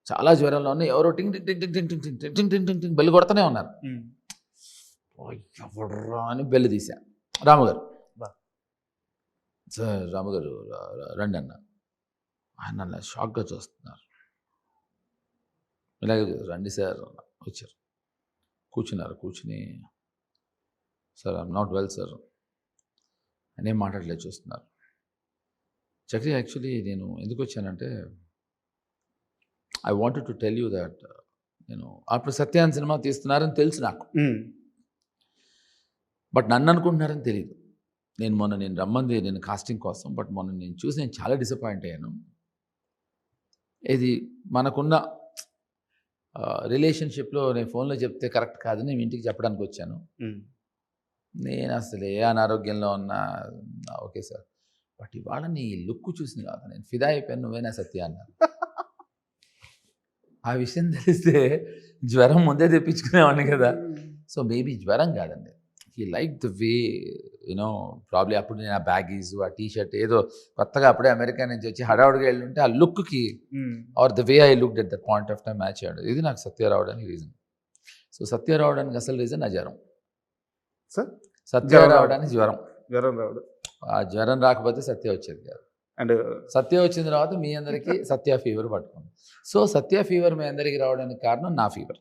చాలా జ్వరంలో ఉన్నాయి. ఎవరో టింగ్ టింగ్ టింగ్ టింగ్ టింగ్ టింగ్ టింగ్ టింగ్ టింగ్ టింగ్ టింగ్ బెల్ కొడుతూనే ఉన్నారు. ఎవడ్రా అని బెల్ తీసా. రాముగారు, సార్ రాముగారు రండి అన్న. ఆయన అలా షాక్గా చూస్తున్నారు. ఇలాగే రండి సార్ వచ్చారు, కూర్చున్నారు. కూర్చుని sir I'm not well sir అని ఏం మాట్లాడలేదు, చూస్తున్నారు. చక్రి, యాక్చువల్లీ నేను ఎందుకు వచ్చానంటే I wanted to tell you that నేను అప్పుడు సత్యాన్ సినిమా తీస్తున్నారని తెలుసు నాకు, బట్ నన్ను అనుకుంటున్నారని తెలియదు. నేను రమ్మంది నేను కాస్టింగ్ కోసం, బట్ మొన్న నేను చూసి నేను చాలా డిసప్పాయింట్ అయ్యాను. ఇది మనకున్న రిలేషన్షిప్లో నేను ఫోన్లో చెప్తే కరెక్ట్ కాదని నేను ఇంటికి చెప్పడానికి వచ్చాను. నేను అసలు ఏ అనారోగ్యంలో ఉన్నా ఓకే సార్, బట్ ఇవాళ నీ లుక్ చూసిన కాదు నేను ఫిదా అయిపోయాను, నువ్వేనా సత్య అన్నారు. ఆ విషయం తెలిస్తే జ్వరం ముందే తెప్పించుకునేవాడిని కదా. సో మేబీ జ్వరం కాదండి, he like the way you know probably అప్పుడు నేను ఆ బ్యాగీస్ ఆ టీషర్ట్ ఏదో కొత్తగా అప్పుడే అమెరికా నుంచి వచ్చి హడావుడిగా వెళ్ళి ఆ లుక్కి or the way I looked at that point of time match అయ్యాడు. ఇది నాకు సత్య రావడానికి రీజన్. సో సత్య రావడానికి అసలు రీజన్ నా జ్వరం. సత్య రావడానికి జ్వరం రావడం, ఆ జ్వరం రాకపోతే సత్య వచ్చేది కాదు. అండ్ సత్య వచ్చిన తర్వాత మీ అందరికీ సత్య ఫీవర్ పట్టుకుంది. సో సత్య ఫీవర్ మీ అందరికీ రావడానికి కారణం నా ఫీవర్.